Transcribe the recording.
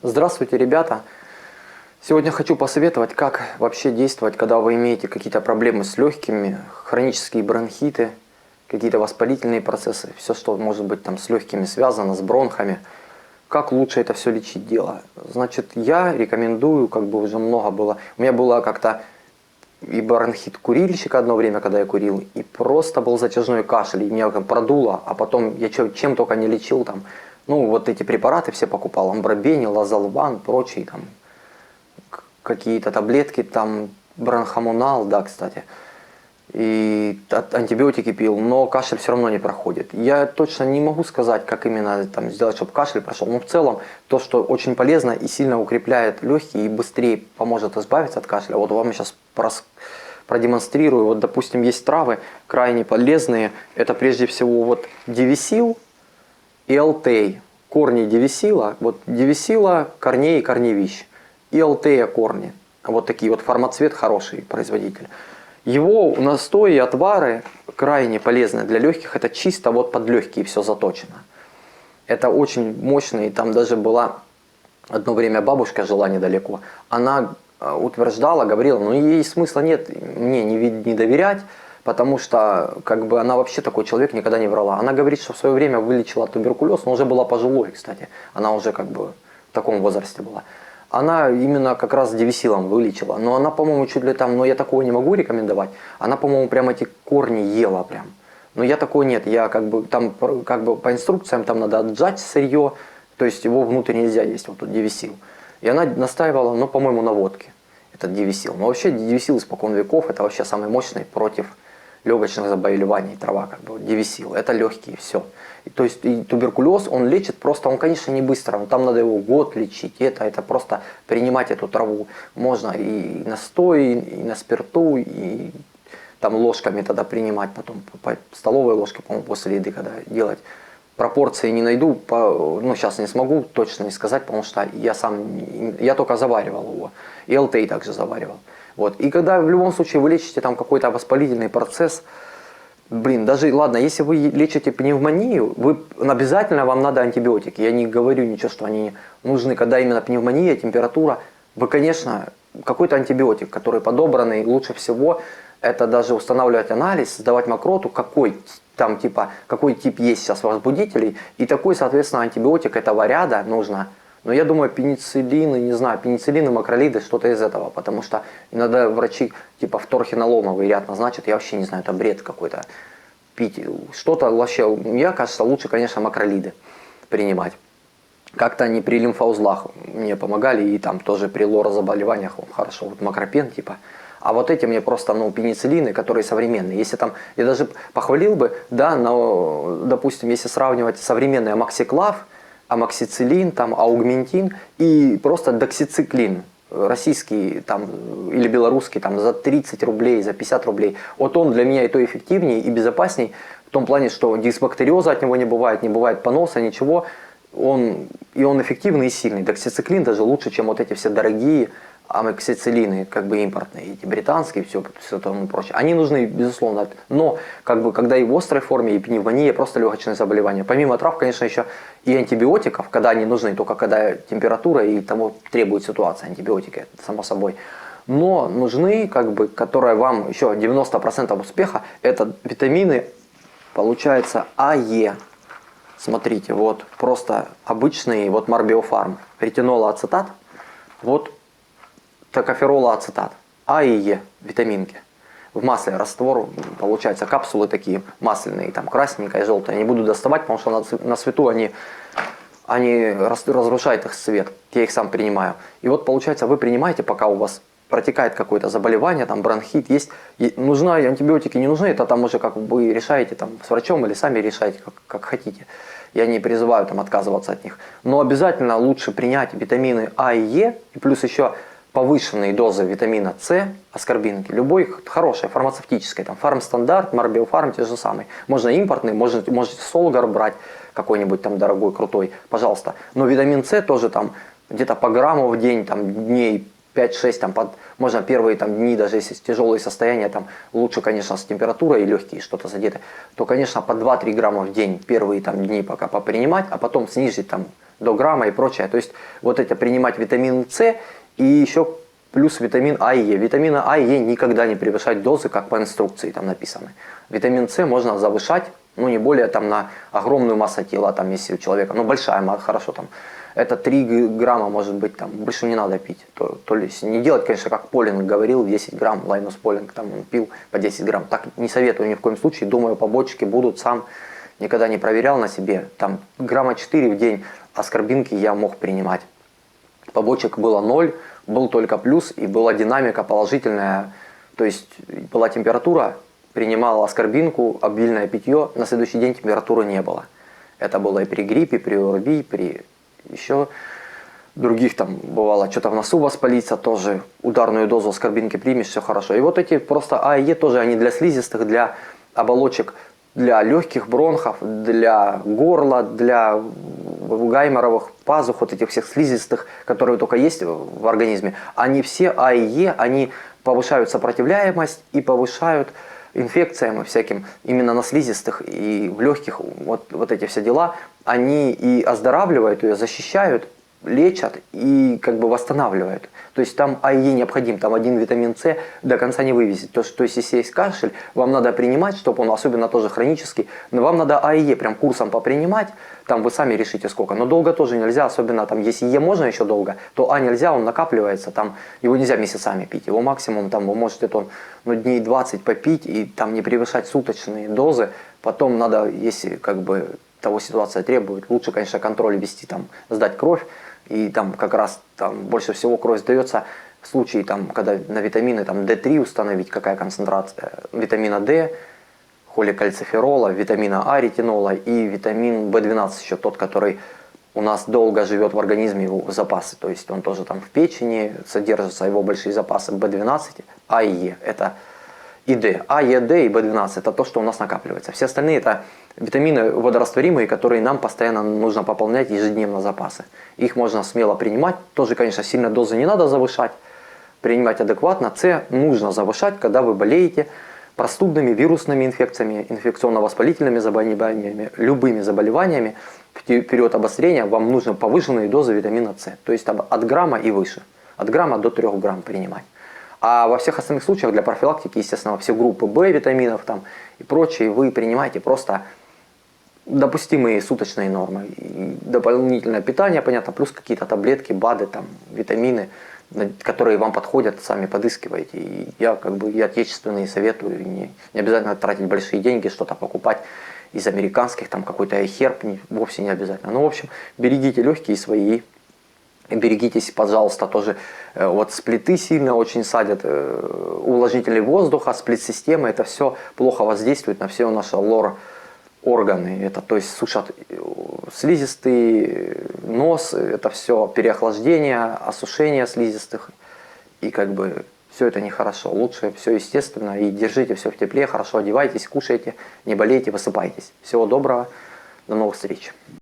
Здравствуйте, ребята! Сегодня хочу посоветовать, как вообще действовать, когда вы имеете какие-то проблемы с легкими, хронические бронхиты, какие-то воспалительные процессы, все, что может быть там с легкими связано, с бронхами. Как лучше это все лечить дело? Значит, я рекомендую, как бы уже много было, у меня было как-то и бронхит курильщика одно время, когда я курил, и просто был затяжной кашель, и меня там продуло, а потом я чем только не лечил там. Ну, вот эти препараты все покупал, амбробенил, азолван, прочие там, какие-то таблетки, там, бронхомонал, да, кстати. И антибиотики пил, но кашель все равно не проходит. Я точно не могу сказать, как именно там сделать, чтобы кашель прошел. Но в целом, то, что очень полезно и сильно укрепляет легкие и быстрее поможет избавиться от кашля. Вот вам сейчас продемонстрирую. Вот, допустим, есть травы крайне полезные. Это прежде всего вот дивисил и алтей. Корни дивисила, вот дивисила, корней и корневищ. И алтея корни. Вот такие вот, формацвет хороший производитель. Его настои и отвары крайне полезны для легких. Это чисто вот под легкие все заточено. Это очень мощно. И там даже была одно время бабушка, жила недалеко. Она утверждала, говорила, ну ей смысла нет мне не доверять, потому что как бы она вообще такой человек, никогда не врала. Она говорит, что в свое время вылечила туберкулез, но уже была пожилой, кстати. Она уже как бы в таком возрасте была. Она именно как раз дивисилом вылечила. Но она, по-моему, чуть ли там, но я такого не могу рекомендовать. Она, по-моему, прям эти корни ела прям. Но я такого нет. Я как бы там как бы по инструкциям там надо отжать сырье. То есть его внутрь нельзя есть, вот тут дивисил. И она настаивала, ну, по-моему, на водке. Этот дивисил. Но вообще дивисил испокон веков это вообще самый мощный против легочных заболеваний трава, как бы дивисил. Это легкие, все. То есть и туберкулез он лечит просто, он, конечно, не быстро, но там надо его год лечить. Это просто принимать эту траву можно и настой, и на спирту, и там ложками тогда принимать, потом по столовой ложке, по-моему, после еды, когда делать. Пропорции не найду, ну сейчас не смогу точно не сказать, потому что я только заваривал его. И ЛТИ также заваривал. Вот. И когда в любом случае вы лечите там какой-то воспалительный процесс, блин, даже, ладно, если вы лечите пневмонию, обязательно вам надо антибиотики. Я не говорю ничего, что они нужны, когда именно пневмония, температура. Вы, конечно, какой-то антибиотик, который подобранный, лучше всего это даже устанавливать анализ, сдавать мокроту, какой тип есть сейчас возбудителей. И такой, соответственно, антибиотик этого ряда нужно. Но я думаю, пенициллины, не знаю, пенициллины, макролиды, что-то из этого. Потому что иногда врачи типа вторхинолоновый ряд назначат. Я вообще не знаю, это бред какой-то. Пить что-то вообще, мне кажется, лучше, конечно, макролиды принимать. Как-то они при лимфоузлах мне помогали. И там тоже при лорозаболеваниях хорошо. Вот макропен типа. А вот эти мне просто, пенициллины, которые современные. Если там, я даже похвалил бы, да, но, допустим, если сравнивать современный амоксиклав, амоксициллин, там, аугментин и просто доксициклин, российский там, или белорусский там, за 30 рублей, за 50 рублей. Вот он для меня и то эффективнее, и безопасней, в том плане, что дисбактериоза от него не бывает поноса, ничего. Он эффективный и сильный. Доксициклин даже лучше, чем вот эти все дорогие амоксициллины, как бы импортные, эти британские, все тому прочее. Они нужны, безусловно, но как бы когда и в острой форме, и пневмония, просто легочные заболевания. Помимо трав, конечно, еще и антибиотиков, когда они нужны, только когда температура и того требует ситуация, антибиотики, само собой. Но нужны, как бы, которые вам еще 90% успеха, это витамины, получается, АЕ. Смотрите, вот просто обычный, вот Марбиофарм, ретинолоацетат, вот токоферолоацетат, А и Е, витаминки. В масле раствор, получается, капсулы такие масляные, там красненькая, желтая. Не буду доставать, потому что на свету они разрушают их цвет. Я их сам принимаю. И вот получается, вы принимаете, пока у вас протекает какое-то заболевание, там бронхит есть. Нужны антибиотики, не нужны, это там уже как вы решаете там, с врачом или сами решаете, как хотите. Я не призываю там отказываться от них. Но обязательно лучше принять витамины А и Е, и плюс еще повышенные дозы витамина С, аскорбинки, любой хорошей, фармацевтической, там фармстандарт, Марбиофарм, те же самые. Можно импортный, можете Солгар брать, какой-нибудь там дорогой, крутой, пожалуйста. Но витамин С тоже там где-то по грамму в день, там дней 5-6, там, можно первые там, дни, даже если тяжелые состояния, там, лучше, конечно, с температурой и легкие что-то задеты, то, конечно, по 2-3 грамма в день первые там, дни пока попринимать, а потом снизить там, до грамма и прочее. То есть вот это принимать витамин С и еще плюс витамин А и Е. Витамина А и Е никогда не превышать дозы, как по инструкции там написано. Витамин С можно завышать, ну не более там на огромную массу тела, там если у человека, ну большая масса, хорошо там. Это 3 грамма может быть, там больше не надо пить. То есть не делать, конечно, как Полинг говорил, 10 грамм, Лайнус Полинг, там он пил по 10 грамм. Так не советую ни в коем случае, думаю, побочки будут, сам никогда не проверял на себе. Там грамма 4 в день аскорбинки я мог принимать. Побочек было 0, был только плюс и была динамика положительная. То есть была температура, принимал аскорбинку, обильное питье, на следующий день температуры не было. Это было и при гриппе, при ОРВИ, при еще других там бывало, что-то в носу воспалиться, тоже ударную дозу аскорбинки примешь, все хорошо. И вот эти просто А и Е тоже, они для слизистых, для оболочек, для легких бронхов, для горла, для гайморовых пазух, вот этих всех слизистых, которые только есть в организме, они все А и Е, они повышают сопротивляемость и повышают инфекциям и всяким именно на слизистых и в легких, вот эти все дела, они и оздоравливают ее, защищают, лечат и как бы восстанавливают. То есть там А и Е необходим, там один витамин С до конца не вывезет. То есть если есть кашель, вам надо принимать, чтобы он, особенно тоже хронический, но вам надо А и Е прям курсом попринимать, там вы сами решите сколько. Но долго тоже нельзя, особенно там, если Е можно еще долго, то А нельзя, он накапливается, там его нельзя месяцами пить. Его максимум там вы можете там, дней 20 попить и там не превышать суточные дозы. Потом надо, если как бы того ситуация требует, лучше, конечно, контроль вести, там, сдать кровь. И там как раз там больше всего кровь сдается в случае, там, когда на витамины там, D3 установить, какая концентрация витамина D, холикальциферола, витамина А, ретинола и витамин В12, еще тот, который у нас долго живет в организме, его запасы. То есть он тоже там в печени содержится, его большие запасы В12, А и Е. Это и D. А, Е, Д и В12 это то, что у нас накапливается. Все остальные это витамины водорастворимые, которые нам постоянно нужно пополнять ежедневно запасы. Их можно смело принимать. Тоже, конечно, сильно дозы не надо завышать. Принимать адекватно. С нужно завышать, когда вы болеете простудными, вирусными инфекциями, инфекционно-воспалительными заболеваниями, любыми заболеваниями. В период обострения вам нужны повышенные дозы витамина С. То есть от грамма и выше. От грамма до 3 грамм принимать. А во всех остальных случаях для профилактики, естественно, все группы В витаминов там и прочие вы принимаете просто допустимые суточные нормы. И дополнительное питание, понятно, плюс какие-то таблетки, БАДы, там, витамины, которые вам подходят, сами подыскиваете. И я как бы и отечественные советую, не обязательно тратить большие деньги, что-то покупать из американских, там какой-то айхерб, вовсе не обязательно. Ну, в общем, берегите легкие свои. Берегитесь, пожалуйста, тоже. Вот сплиты сильно очень садят, увлажнителей воздуха, сплит-системы, это все плохо воздействует на все наши лор-органы. Это, то есть сушат слизистый нос, это все переохлаждение, осушение слизистых. И как бы все это нехорошо. Лучше все естественно и держите все в тепле, хорошо одевайтесь, кушайте, не болейте, высыпайтесь. Всего доброго, до новых встреч.